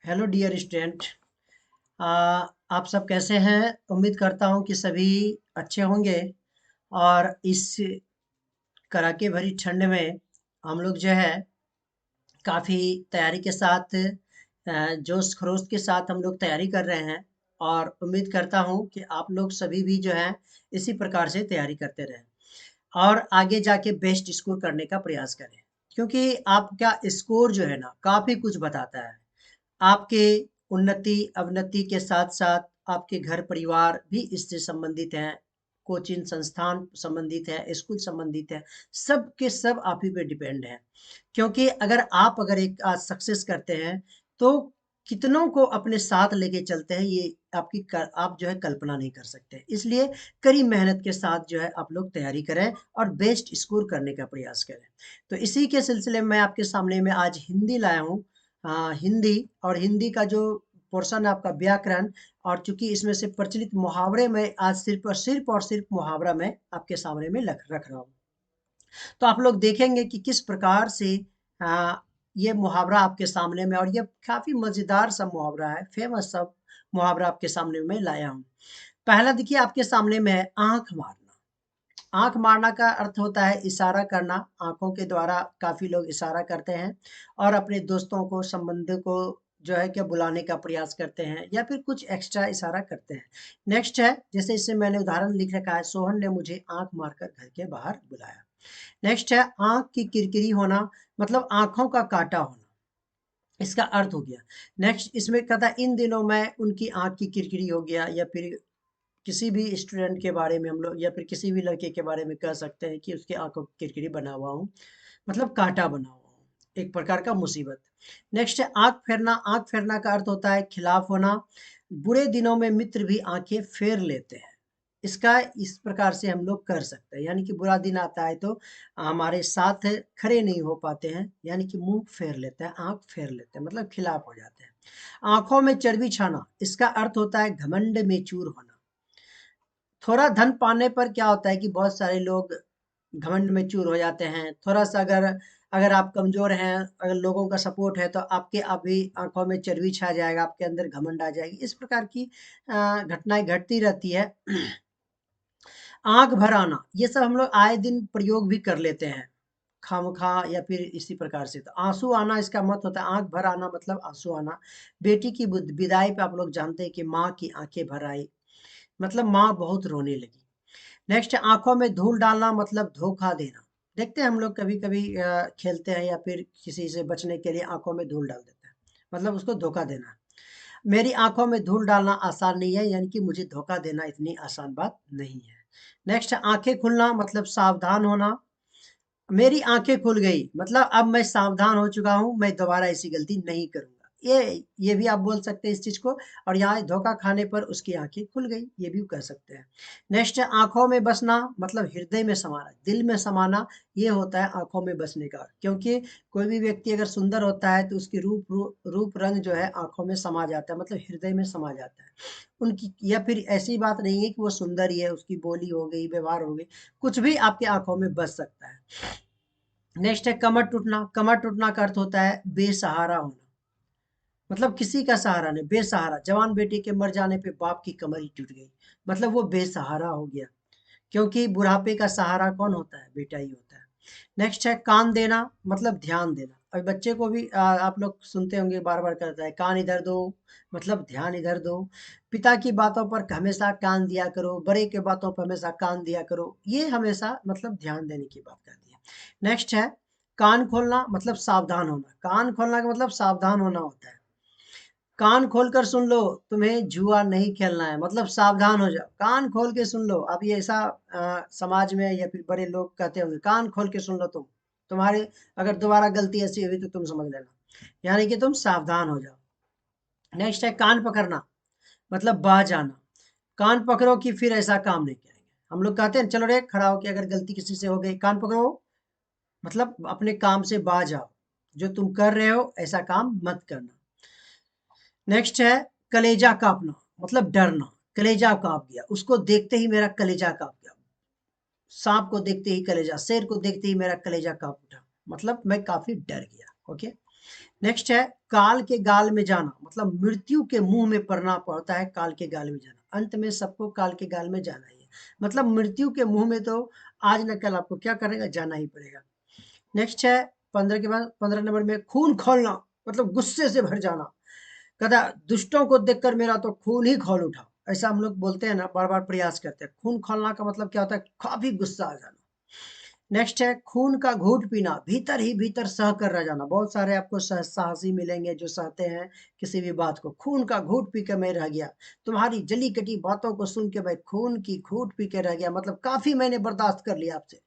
Hello dear student. आप सब कैसे हैं? उम्मीद करता हूं कि सभी अच्छे होंगे। और इस कड़ाके भरी ठंड में हम लोग जो है काफ़ी तैयारी के साथ जोश खरोश के साथ हम लोग तैयारी कर रहे हैं। और उम्मीद करता हूं कि आप लोग सभी भी जो है इसी प्रकार से तैयारी करते रहें और आगे जाके बेस्ट स्कोर करने का प्रयास करें, क्योंकि आपका स्कोर जो है ना काफ़ी कुछ बताता है। आपके उन्नति अवनति के साथ साथ आपके घर परिवार भी इससे संबंधित हैं, कोचिंग संस्थान संबंधित है, स्कूल संबंधित है, सब के सब आप ही पे डिपेंड है। क्योंकि अगर एक आज सक्सेस करते हैं तो कितनों को अपने साथ लेके चलते हैं, ये आप जो है कल्पना नहीं कर सकते। इसलिए कड़ी मेहनत के साथ जो है आप लोग तैयारी करें और बेस्ट स्कोर करने का प्रयास करें। तो इसी के सिलसिले में आपके सामने में आज हिंदी लाया हूँ। हिंदी और हिंदी का जो पोर्शन है आपका व्याकरण, और चूंकि इसमें से प्रचलित मुहावरे में आज सिर्फ मुहावरा मैं आपके सामने में रख रहा हूँ। तो आप लोग देखेंगे कि किस प्रकार से आ, ये मुहावरा आपके सामने में, और ये काफी मजेदार सा मुहावरा है, फेमस सा मुहावरा आपके सामने में लाया हूँ। पहला देखिए आपके सामने में है आंख मारना। आंख मारना का अर्थ होता है इशारा करना। आंखों के द्वारा काफी लोग इशारा करते हैं और अपने दोस्तों को संबंधियों को जो है कि बुलाने का प्रयास करते हैं या फिर कुछ एक्स्ट्रा इशारा करते हैं। नेक्स्ट है, जैसे इससे मैंने उदाहरण लिख रखा है, सोहन ने मुझे आंख मारकर घर के बाहर बुलाया। नेक्स्ट है आंख की किरकिरी होना, मतलब आंखों का काटा होना, इसका अर्थ हो गया। नेक्स्ट इसमें कहता है इन दिनों में उनकी आंख की किरकिरी हो गया, या फिर किसी भी स्टूडेंट के बारे में हम लोग या फिर किसी भी लड़के के बारे में कह सकते हैं कि उसके आंखों की किरकिरी बना हुआ हूँ, मतलब कांटा बना हुआ हूँ, एक प्रकार का मुसीबत। नेक्स्ट है आंख फेरना। आंख फेरना का अर्थ होता है खिलाफ होना। बुरे दिनों में मित्र भी आंखें फेर लेते हैं। इसका इस प्रकार से हम लोग कर सकते हैं, यानी कि बुरा दिन आता है तो हमारे साथ खड़े नहीं हो पाते हैं, यानी कि मुंह फेर लेते हैं, आंख फेर लेते हैं, मतलब खिलाफ हो जाते हैं। आंखों में चर्बी छाना, इसका अर्थ होता है घमंड में चूर होना। थोड़ा धन पाने पर क्या होता है कि बहुत सारे लोग घमंड में चूर हो जाते हैं। थोड़ा सा अगर अगर आप कमजोर हैं, अगर लोगों का सपोर्ट है तो आपके अभी आंखों में चर्बी छा जाएगा, आपके अंदर घमंड आ जाएगी। इस प्रकार की घटनाएं घटती रहती है। आंख भर आना, ये सब हम लोग आए दिन प्रयोग भी कर लेते हैं खामखा या फिर इसी प्रकार से। तो आंसू आना इसका मत होता है, आंख भर आना मतलब आंसू आना। बेटी की विदाई पे आप लोग जानते हैं कि माँ की आंखें भर आई, मतलब माँ बहुत रोने लगी। नेक्स्ट आंखों में धूल डालना, मतलब धोखा देना। देखते हैं हम लोग कभी कभी खेलते हैं या फिर किसी से बचने के लिए आंखों में धूल डाल देते हैं, मतलब उसको धोखा देना। मेरी आंखों में धूल डालना आसान नहीं है, यानी कि मुझे धोखा देना इतनी आसान बात नहीं है। नेक्स्ट आंखें खुलना, मतलब सावधान होना। मेरी आंखें खुल गई, मतलब अब मैं सावधान हो चुका हूँ, मैं दोबारा ऐसी गलती नहीं करूंगा। ये भी आप बोल सकते हैं इस चीज को। और यहाँ धोखा खाने पर उसकी आंखें खुल गई, ये भी कह सकते हैं। नेक्स्ट आंखों में बसना, मतलब हृदय में समाना, दिल में समाना। ये होता है आंखों में बसने का, क्योंकि कोई भी व्यक्ति अगर सुंदर होता है तो उसकी रूप रंग जो है आंखों में समा जाता है, मतलब हृदय में समा जाता है उनकी। या फिर ऐसी बात नहीं है कि वो सुंदर ही है, उसकी बोली हो गई, व्यवहार हो गई, कुछ भी आपकी आंखों में बस सकता है। नेक्स्ट है कमर टूटना। कमर टूटना का अर्थ होता है बेसहारा होना, मतलब किसी का सहारा नहीं, बेसहारा। जवान बेटे के मर जाने पे बाप की कमर ही टूट गई, मतलब वो बेसहारा हो गया। क्योंकि बुढ़ापे का सहारा कौन होता है? बेटा ही होता है। नेक्स्ट है कान देना, मतलब ध्यान देना। अभी बच्चे को भी आप लोग सुनते होंगे, बार बार करता है कान इधर दो, मतलब ध्यान इधर दो। पिता की बातों पर हमेशा कान दिया करो, बड़े के बातों पर हमेशा कान दिया करो, ये हमेशा मतलब ध्यान देने की बात करती है। नेक्स्ट है कान खोलना, मतलब सावधान होना। कान खोलना का मतलब सावधान होना होता है। कान खोलकर सुन लो, तुम्हें जुआ नहीं खेलना है, मतलब सावधान हो जाओ, कान खोल के सुन लो। अब ये ऐसा समाज में या फिर बड़े लोग कहते होंगे कान खोल के सुन लो, तुम्हारे अगर दोबारा गलती ऐसी हुई तो तुम समझ लेना, यानी कि तुम सावधान हो जाओ। नेक्स्ट है कान पकड़ना, मतलब बाज आना। कान पकड़ो कि फिर ऐसा काम नहीं करेंगे। हम लोग कहते हैं चलो रे खड़ा हो के, अगर गलती किसी से हो गई कान पकड़ो, मतलब अपने काम से बाज आओ, जो तुम कर रहे हो ऐसा काम मत करना। नेक्स्ट है कलेजा कांपना, मतलब डरना। कलेजा कांप गया, उसको देखते ही मेरा कलेजा कांप गया। सांप को देखते ही कलेजा, शेर को देखते ही मेरा कलेजा कांप उठा, मतलब मैं काफी डर गया। ओके। नेक्स्ट है काल के गाल में जाना, मतलब मृत्यु के मुंह में पड़ना पड़ता है काल के गाल में जाना। अंत में सबको काल के गाल में जाना ही है, मतलब मृत्यु के मुंह में तो आज न कल आपको क्या करेगा, जाना ही पड़ेगा। नेक्स्ट है 15 के बाद 15 नंबर में खून खौलना, मतलब गुस्से से भर जाना। कहता दुष्टों को देखकर मेरा तो खून ही खौल उठा, ऐसा हम लोग बोलते हैं ना, बार बार प्रयास करते हैं। खून खौलना का मतलब क्या होता है, काफी गुस्सा आ जाना। नेक्स्ट है खून का घूंट पीना, भीतर ही भीतर सह कर रह जाना। बहुत सारे आपको साहसी मिलेंगे जो सहते हैं किसी भी बात को। खून का घूंट पी के मैं रह गया, तुम्हारी जली कटी बातों को सुन के मैं खून की घूंट पी के रह गया, मतलब काफी मैंने बर्दाश्त कर लिया आपसे,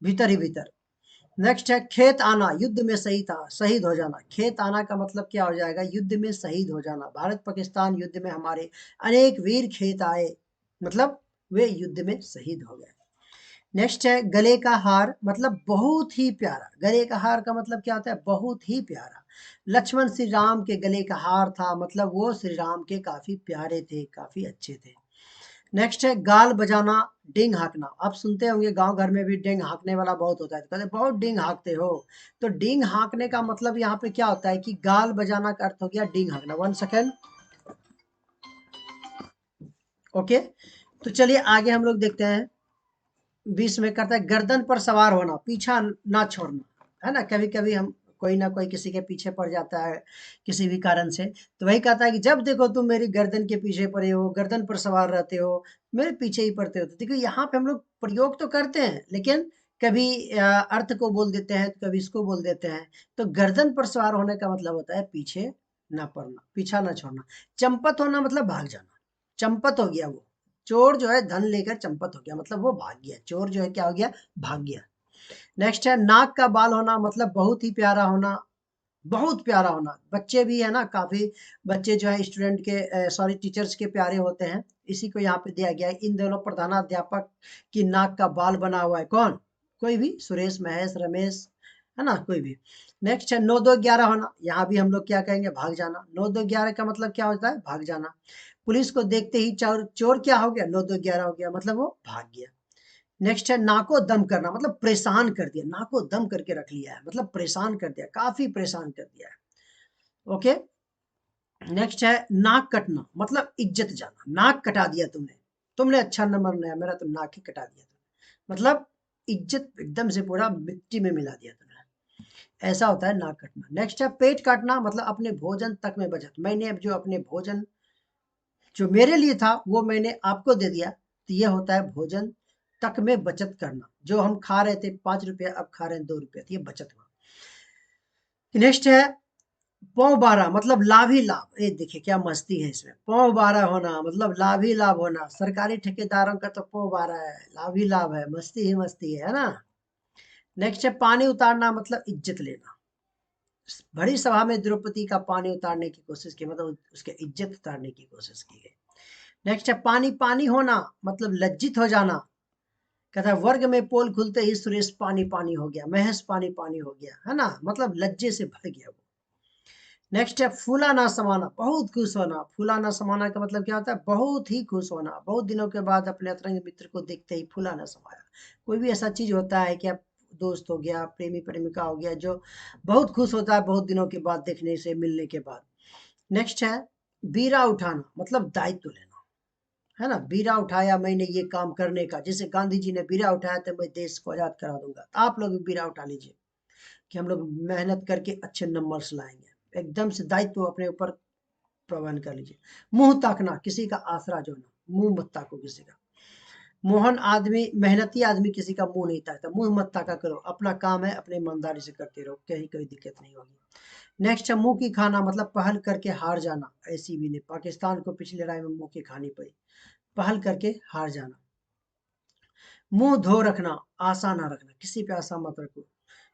भीतर ही भीतर। नेक्स्ट है खेत आना, युद्ध में शहीद हो जाना। खेत आना का मतलब क्या हो जाएगा, युद्ध में शहीद हो जाना। भारत पाकिस्तान युद्ध में हमारे अनेक वीर खेत आए, मतलब वे युद्ध में शहीद हो गए। नेक्स्ट है गले का हार, मतलब बहुत ही प्यारा। गले का हार का मतलब क्या होता है, बहुत ही प्यारा। लक्ष्मण श्री राम के गले का हार था, मतलब वो श्री राम के काफी प्यारे थे, काफी अच्छे थे। नेक्स्ट है गाल बजाना, डिंग हाँकना। आप सुनते होंगे गांव घर में भी डिंग हाँकने वाला बहुत होता है, तो कहते बहुत डिंग हाँकते हो। तो डिंग हाँकने का मतलब यहाँ पे क्या होता है कि गाल बजाना का अर्थ हो गया डिंग हाँकना। 1 सेकेंड, ओके। तो चलिए आगे हम लोग देखते हैं। 20 में करता है गर्दन पर सवार होना, पीछा ना छोड़ना, है ना। कभी कभी हम कोई ना कोई किसी के पीछे पड़ जाता है किसी भी कारण से, तो वही कहता है कि जब देखो तुम मेरी गर्दन के पीछे पड़े हो, गर्दन पर सवार रहते हो, मेरे पीछे ही पड़ते हो। तो देखो यहाँ पे हम लोग प्रयोग तो करते हैं, लेकिन कभी अर्थ को बोल देते हैं, कभी इसको बोल देते हैं। तो गर्दन पर सवार होने का मतलब होता है पीछे ना पड़ना, पीछा ना छोड़ना। चंपत होना मतलब भाग जाना, चंपत हो गया वो। चोर जो है धन लेकर चंपत हो गया, मतलब वो भाग गया। चोर जो है क्या हो गया, भाग गया। नेक्स्ट है नाक का बाल होना, मतलब बहुत ही प्यारा होना, बहुत प्यारा होना। बच्चे भी है ना, काफी बच्चे जो है स्टूडेंट के सॉरी टीचर्स के प्यारे होते हैं। इसी को यहाँ पे दिया गया है। इन दोनों प्रधानाध्यापक की नाक का बाल बना हुआ है, कौन, कोई भी, सुरेश, महेश, रमेश, है ना, कोई भी। नेक्स्ट है 9 2 11 होना, यहाँ भी हम लोग क्या कहेंगे, भाग जाना। 9 2 11 का मतलब क्या होता है, भाग जाना। पुलिस को देखते ही चोर चोर क्या हो गया, 9 2 11 हो गया, मतलब वो भाग गया। नेक्स्ट है नाको दम करना, मतलब परेशान कर दिया, नाको दम करके रख लिया है, मतलब परेशान कर दिया, काफी परेशान कर दिया है। ओके। नेक्स्ट है नाक कटना, मतलब इज्जत जाना, नाक कटा दिया तुमने, तुमने अच्छा नंबर नहीं, मेरा तो नाक ही कटा दिया तुमने, मतलब इज्जत एकदम से पूरा मिट्टी में मिला दिया तुमने, ऐसा होता है नाक कटना। नेक्स्ट है पेट काटना, मतलब अपने भोजन तक में बचत, मैंने अब जो अपने भोजन जो मेरे लिए था वो मैंने आपको दे दिया, तो ये होता है भोजन तक में बचत करना। जो हम खा रहे थे 5 रुपया, अब खा रहे हैं 2 रुपया, तो ये बचत हुआ। नेक्स्ट है पौ बारह, मतलब लाभ ही लाभ। ये देखिए क्या मस्ती है इसमें, पौ बारह होना मतलब लाभ ही लाभ होना। सरकारी ठेकेदारों का तो पौ बारह है, लाभ ही लाभ है, मस्ती ही मस्ती है ना। नेक्स्ट है पानी उतारना, मतलब इज्जत लेना। बड़ी सभा में द्रौपदी का पानी उतारने की कोशिश की, मतलब उसके इज्जत उतारने की कोशिश की गई। नेक्स्ट है पानी पानी होना, मतलब लज्जित हो जाना। कहता है वर्ग में पोल खुलते ही सुरेश पानी पानी हो गया, महेश पानी पानी हो गया, है ना, मतलब लज्जे से भर गया वो। नेक्स्ट है फूला ना समाना, बहुत खुश होना। फूला ना समाना का मतलब क्या होता है, बहुत ही खुश होना। बहुत दिनों के बाद अपने अतरंग मित्र को देखते ही फूला ना समाया। कोई भी ऐसा चीज होता है कि आप दोस्त हो गया, प्रेमी प्रेमिका हो गया, जो बहुत खुश होता है बहुत दिनों के बाद देखने से, मिलने के बाद। नेक्स्ट है बीरा उठाना, मतलब दायित्व लेना, है ना। बीरा उठाया मैंने ये काम करने का, जैसे गांधी जी ने बीरा उठाया तो मैं देश को आजाद करा दूंगा, आप लोग भी बीरा उठा लीजिए कि हम लोग मेहनत करके अच्छे नंबर्स लाएंगे। एकदम से दायित्व अपने ऊपर प्रबंध कर लीजिए। मुंह ताकना, किसी का आसरा जो ना, मुंह मत ताको किसी का। मोहन आदमी, मेहनती आदमी किसी का मुंह नहीं ताकता, मुंह मत ताका करो, अपना काम है अपने ईमानदारी से करते रहो, कहीं कोई दिक्कत नहीं होगी। नेक्स्ट है मुंह की खाना, मतलब पहल करके हार जाना। ऐसी भी नहीं, पाकिस्तान को पिछले लड़ाई में मुंह की खानी पड़ी, पहल करके हार जाना। मुंह धो रखना, आशा ना रखना, किसी पे आशा मत रखो,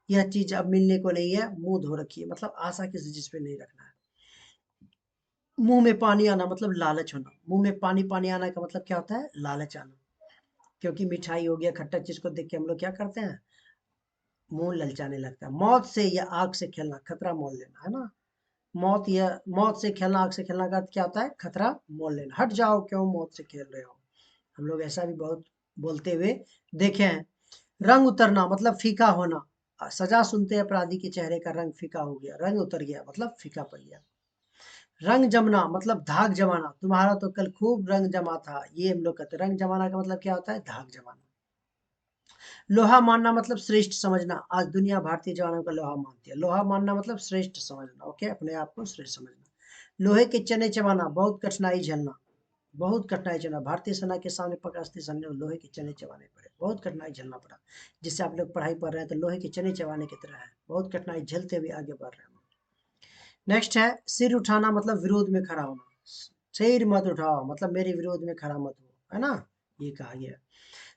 यह चीज अब मिलने को नहीं है, मुंह धो रखिए, मतलब आशा किसी चीज पे नहीं रखना है। मुंह में पानी आना, मतलब लालच होना। मुंह में पानी पानी आना का मतलब क्या होता है, लालच आना। क्योंकि मिठाई हो गया, खट्टा चीज को देख के हम लोग क्या करते हैं, मुंह ललचाने लगता है। मौत से या आग से खेलना, खतरा मोल लेना, है ना। मौत से खेलना, आग से खेलना का अर्थ क्या होता है, खतरा मोल लेना। हट जाओ, क्यों मौत से खेल रहे हो। हम लोग ऐसा भी बहुत बोलते हुए देखे हैं। रंग उतरना, मतलब फीका होना। सजा सुनते अपराधी के चेहरे का रंग फीका हो गया, रंग उतर गया मतलब फीका पड़ गया। रंग जमना मतलब धाक जमाना, तुम्हारा तो कल खूब रंग जमा था, ये हम लोग कहते हैं। रंग जमाना का मतलब क्या होता है? धाक जमाना। लोहा मानना मतलब श्रेष्ठ समझना, आज दुनिया भारतीय जवानों का लोहा मानती है। लोहा मानना मतलब श्रेष्ठ समझना, ओके, अपने आप को श्रेष्ठ समझना। लोहे के चने चबाना, बहुत कठिनाई झेलना, बहुत कठिनाई झेलना। भारतीय सेना के सामने पकड़ते समय लोहे के चने चबाने पड़े, बहुत कठिनाई झेलना पड़ा। जिससे आप लोग पढ़ाई पढ़ रहे हैं तो लोहे के चने चबाने की तरह है, बहुत कठिनाई झेलते हुए आगे बढ़ रहे हैं। नेक्स्ट है सिर उठाना मतलब विरोध में खड़ा होना, सिर मत उठाओ मतलब मेरे विरोध में खड़ा मत हो, है ना, ये कहा गया।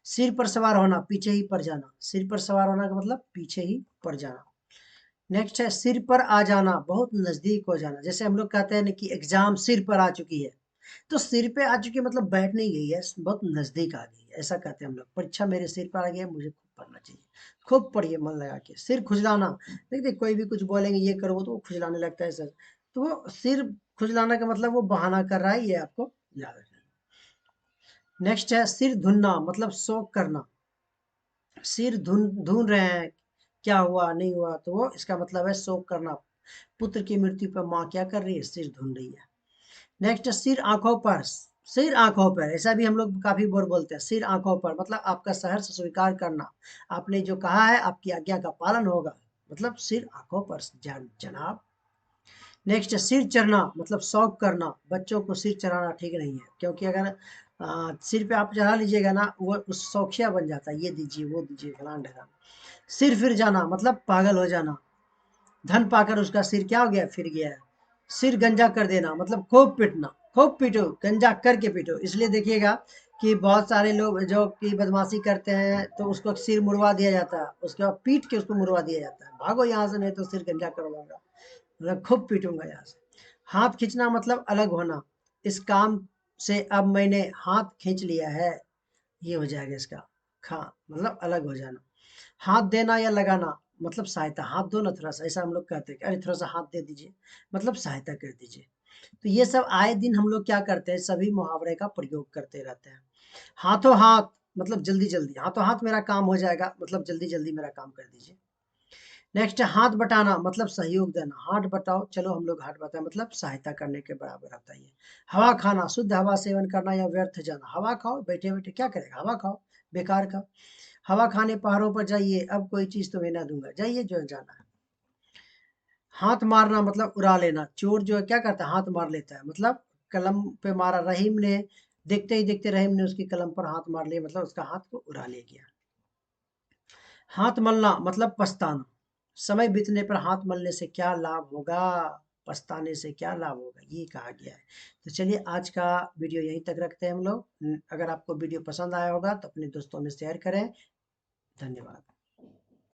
सिर पर सवार होना, पीछे ही पड़ जाना, सिर पर सवार होना का मतलब पीछे ही पड़ जाना। नेक्स्ट है सिर पर आ जाना, बहुत नजदीक हो जाना। जैसे हम लोग कहते हैं ना कि एग्जाम सिर पर आ चुकी है, तो सिर पे आ चुकी है मतलब बैठ नहीं गई है, बहुत नजदीक आ गई है, ऐसा कहते हैं हम लोग। परीक्षा मेरे सिर पर आ गया, मुझे खूब पढ़ना चाहिए, खूब पढ़िए मन लगा के। सिर खुजलाना, देखिए कोई भी कुछ बोलेंगे ये करो तो वो खुजलाने लगता है सर, तो वो सिर खुजलाना का मतलब वो बहाना कर रहा है, ये आपको याद रखना। नेक्स्ट है सिर धुनना मतलब शोक करना, सिर धुन धुन रहे हैं, क्या हुआ नहीं हुआ, तो वो इसका मतलब है शोक करना। पुत्र की मृत्यु पर माँ क्या कर रही है? सिर धुन रही है। नेक्स्ट सिर आंखों पर, सिर आंखों पर, ऐसा भी हम लोग काफी बार बोलते हैं। सिर आंखों पर मतलब आपका सहर्ष स्वीकार करना, आपने जो कहा है आपकी आज्ञा का पालन होगा, मतलब सिर आंखों पर जनाब। नेक्स्ट सिर चढ़ना मतलब शौक करना, बच्चों को सिर चढ़ाना ठीक नहीं है, क्योंकि अगर सिर पे आप चढ़ा लीजिएगा ना, वो उस शौकिया बन जाता है, ये दीजिए वो दीजिए फलान ढेरान। सिर फिर जाना मतलब पागल हो जाना, धन पाकर उसका सिर क्या हो गया? फिर गया है। सिर गंजा कर देना मतलब खूब पीटना, खूब पीटो, गंजा करके पीटो। इसलिए देखिएगा कि बहुत सारे लोग जो कि बदमाशी करते हैं तो उसको सिर मुड़वा दिया जाता है, उसके बाद पीट के उसको मुड़वा दिया जाता है, भागो यहाँ से नहीं तो सिर गंजा कर लूंगा, मतलब खूब पीटूंगा यहाँ से। हाथ खींचना मतलब अलग होना, इस काम से अब मैंने हाथ खींच लिया है, ये हो जाएगा इसका खा, मतलब अलग हो जाना। हाथ देना या लगाना मतलब सहायता, हाथ दो ना थोड़ा सा, ऐसा हम लोग कहते हैं कि अरे थोड़ा सा हाथ दे दीजिए, मतलब सहायता कर दीजिए। तो ये सब आए दिन हम लोग क्या करते हैं, सभी मुहावरे का प्रयोग करते रहते हैं। हाथों हाथ मतलब जल्दी जल्दी, हाथों हाथ मेरा काम हो जाएगा, मतलब जल्दी जल्दी मेरा काम कर दीजिए। नेक्स्ट है हाथ बटाना मतलब सहयोग देना, हाथ बटाओ, चलो हम लोग हाथ बटाए मतलब सहायता करने के बराबर होता है ये। हवा खाना, शुद्ध हवा सेवन करना या व्यर्थ जाना, हवा खाओ, बैठे बैठे क्या करेगा, हवा खाओ, बेकार का। हवा खाने पहाड़ों पर जाइए, अब कोई चीज तुम्हें ना दूंगा, जाइए जो जाना है। हाथ मारना मतलब उड़ा लेना, चोर जो है क्या करता है? हाथ मार लेता है, मतलब कलम पे मारा रहीम ने, देखते ही देखते रहीम ने उसकी कलम पर हाथ मार लिया, मतलब उसका हाथ को उड़ा ले गया। हाथ मलना मतलब पछताना, समय बीतने पर हाथ मलने से क्या लाभ होगा, पछताने से क्या लाभ होगा, ये कहा गया है। तो चलिए आज का वीडियो यहीं तक रखते हैं हम लोग। अगर आपको वीडियो पसंद आया होगा तो अपने दोस्तों में शेयर करें। धन्यवाद।